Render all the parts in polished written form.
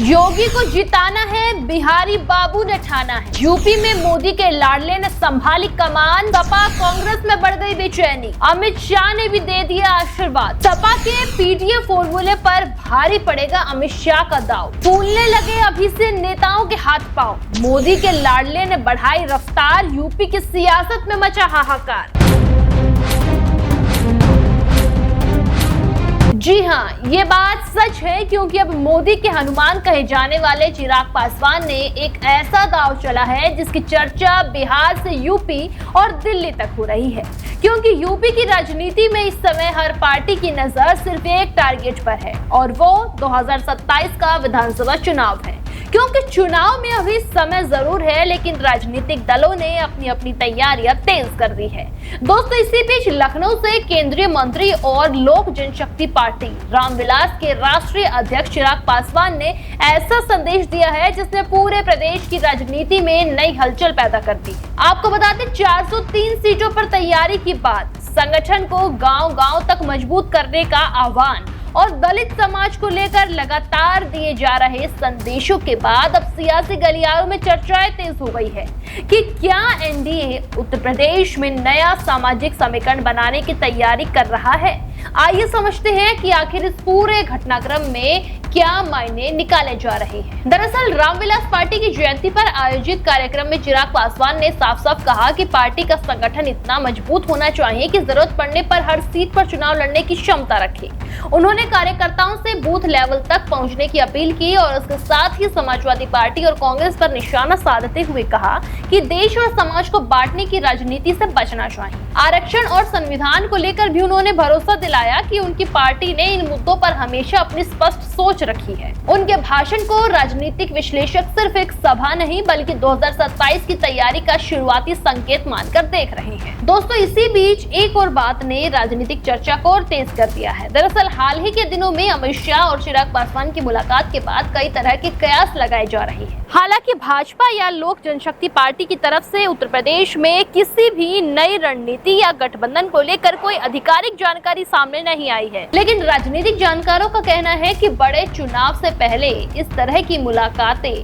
योगी को जिताना है, बिहारी बाबू ने ठाना है। यूपी में मोदी के लाडले ने संभाली कमान, सपा कांग्रेस में बढ़ गई बेचैनी। अमित शाह ने भी दे दिया आशीर्वाद। सपा के पीडीए फॉर्मूले पर भारी पड़ेगा अमित शाह का दाव। फूलने लगे अभी से नेताओं के हाथ पांव। मोदी के लाडले ने बढ़ाई रफ्तार, यूपी की सियासत में मचा हाहाकार। जी हाँ, ये बात सच है, क्योंकि अब मोदी के हनुमान कहे जाने वाले चिराग पासवान ने एक ऐसा दांव चला है जिसकी चर्चा बिहार से यूपी और दिल्ली तक हो रही है। क्योंकि यूपी की राजनीति में इस समय हर पार्टी की नजर सिर्फ एक टारगेट पर है, और वो 2027 का विधानसभा चुनाव है। क्योंकि चुनाव में अभी समय जरूर है, लेकिन राजनीतिक दलों ने अपनी अपनी तैयारियां तेज कर दी है। दोस्तों, इसी बीच लखनऊ से केंद्रीय मंत्री और लोक जनशक्ति पार्टी रामविलास के राष्ट्रीय अध्यक्ष चिराग पासवान ने ऐसा संदेश दिया है जिसने पूरे प्रदेश की राजनीति में नई हलचल पैदा कर दी। आपको बता दें, 403 सीटों पर तैयारी के बाद संगठन को गांव-गांव तक मजबूत करने का आह्वान और दलित समाज को लेकर लगातार दिए जा रहे संदेशों के बाद अब सियासी गलियारों में चर्चाएं तेज हो गई है कि क्या एनडीए उत्तर प्रदेश में नया सामाजिक समीकरण बनाने की तैयारी कर रहा है। आइए समझते हैं कि आखिर इस पूरे घटनाक्रम में क्या मायने निकाले जा रहे हैं। दरअसल रामविलास पार्टी की जयंती पर आयोजित कार्यक्रम में चिराग पासवान ने साफ साफ कहा कि पार्टी का संगठन इतना मजबूत होना चाहिए कि जरूरत पड़ने पर हर सीट पर चुनाव लड़ने की क्षमता रखे। उन्होंने कार्यकर्ताओं से बूथ लेवल तक पहुंचने की अपील की और उसके साथ ही समाजवादी पार्टी और कांग्रेस पर निशाना साधते हुए कहा कि देश और समाज को बांटने की राजनीति से बचना चाहिए। आरक्षण और संविधान को लेकर भी उन्होंने भरोसा दिलाया कि उनकी पार्टी ने इन मुद्दों पर हमेशा अपनी स्पष्ट सोच रखी है। उनके भाषण को राजनीतिक विश्लेषक सिर्फ एक सभा नहीं बल्कि 2027 की तैयारी का शुरुआती संकेत मानकर देख रहे हैं। दोस्तों, इसी बीच एक और बात ने राजनीतिक चर्चा को और तेज कर दिया है। दरअसल हाल ही के दिनों में अमित शाह और चिराग पासवान की मुलाकात के बाद कई तरह के कयास लगाए जा रहे हैं। हालांकि भाजपा या लोक जनशक्ति पार्टी की तरफ से उत्तर प्रदेश में किसी भी नई रणनीति या गठबंधन को लेकर कोई आधिकारिक जानकारी सामने नहीं आई है, लेकिन राजनीतिक जानकारों का कहना है कि बड़े चुनाव से पहले इस तरह की मुलाकातें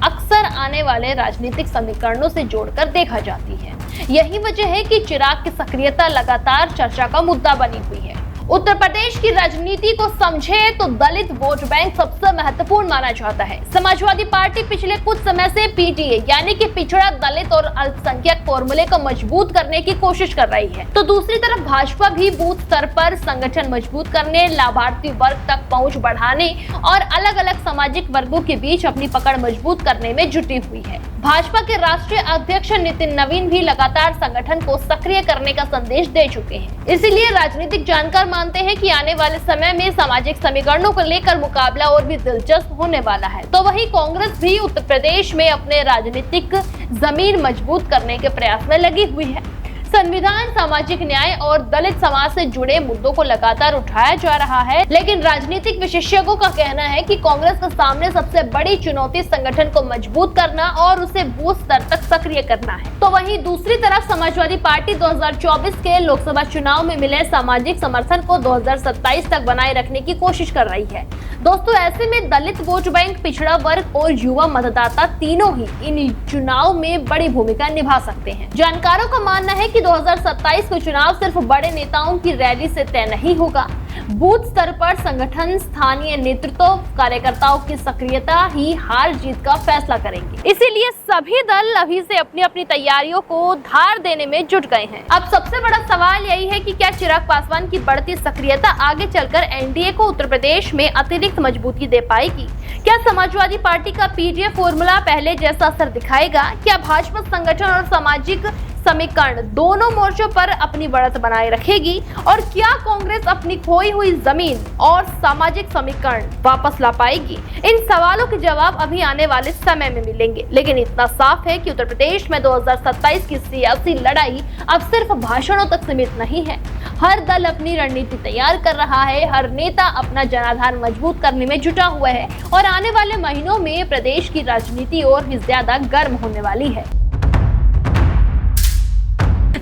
अक्सर आने वाले राजनीतिक समीकरणों से जोड़कर देखा जाती है। यही वजह है कि चिराग की सक्रियता लगातार चर्चा का मुद्दा बनी हुई है। उत्तर प्रदेश की राजनीति को समझे तो दलित वोट बैंक सबसे महत्वपूर्ण माना जाता है। समाजवादी पार्टी पिछले कुछ समय से पीटीए यानी कि पिछड़ा, दलित और अल्पसंख्यक फॉर्मूले को मजबूत करने की कोशिश कर रही है, तो दूसरी तरफ भाजपा भी बूथ स्तर पर संगठन मजबूत करने, लाभार्थी वर्ग तक पहुंच बढ़ाने और अलग अलग सामाजिक वर्गों के बीच अपनी पकड़ मजबूत करने में जुटी हुई है। भाजपा के राष्ट्रीय अध्यक्ष नितिन नवीन भी लगातार संगठन को सक्रिय करने का संदेश दे चुके हैं। इसीलिए राजनीतिक जानकार मानते हैं कि आने वाले समय में सामाजिक समीकरणों को लेकर मुकाबला और भी दिलचस्प होने वाला है। तो वहीं कांग्रेस भी उत्तर प्रदेश में अपने राजनीतिक जमीन मजबूत करने के प्रयास में लगी हुई है। संविधान, सामाजिक न्याय और दलित समाज से जुड़े मुद्दों को लगातार उठाया जा रहा है, लेकिन राजनीतिक विशेषज्ञों का कहना है कि कांग्रेस के सामने सबसे बड़ी चुनौती संगठन को मजबूत करना और उसे बूथ स्तर तक सक्रिय करना है। तो वहीं दूसरी तरफ समाजवादी पार्टी 2024 के लोकसभा चुनाव में मिले सामाजिक समर्थन को 2027 तक बनाए रखने की कोशिश कर रही है। दोस्तों, ऐसे में दलित वोट बैंक, पिछड़ा वर्ग और युवा मतदाता तीनों ही इन चुनाव में बड़ी भूमिका निभा सकते हैं। जानकारों का मानना है कि 2027 का चुनाव सिर्फ बड़े नेताओं की रैली से तय नहीं होगा। बूथ स्तर पर संगठन, स्थानीय नेतृत्व, कार्यकर्ताओं की सक्रियता ही हार जीत का फैसला करेंगे। इसीलिए सभी दल अभी से अपनी अपनी तैयारियों को धार देने में जुट गए हैं। अब सबसे बड़ा सवाल यही है कि क्या चिराग पासवान की बढ़ती सक्रियता आगे चलकर एनडीए को उत्तर प्रदेश में अतिरिक्त मजबूती दे पाएगी? क्या समाजवादी पार्टी का पीडीए फॉर्मूला पहले जैसा असर दिखाएगा? क्या भाजपा संगठन और सामाजिक समीकरण दोनों मोर्चों पर अपनी बढ़त बनाए रखेगी? और क्या कांग्रेस अपनी खोई हुई जमीन और सामाजिक समीकरण वापस ला पाएगी? इन सवालों के जवाब अभी आने वाले समय में मिलेंगे, लेकिन इतना साफ है कि उत्तर प्रदेश में 2027 की सियासी लड़ाई अब सिर्फ भाषणों तक सीमित नहीं है। हर दल अपनी रणनीति तैयार कर रहा है, हर नेता अपना जनाधार मजबूत करने में जुटा हुआ है और आने वाले महीनों में प्रदेश की राजनीति और भी ज्यादा गर्म होने वाली है।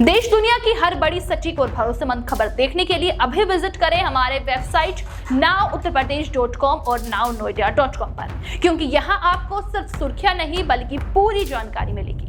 देश दुनिया की हर बड़ी सटीक और भरोसेमंद खबर देखने के लिए अभी विजिट करें हमारे वेबसाइट nowuttarpradesh.com और nownoida.com पर, क्योंकि यहाँ आपको सिर्फ सुर्खियां नहीं बल्कि पूरी जानकारी मिलेगी।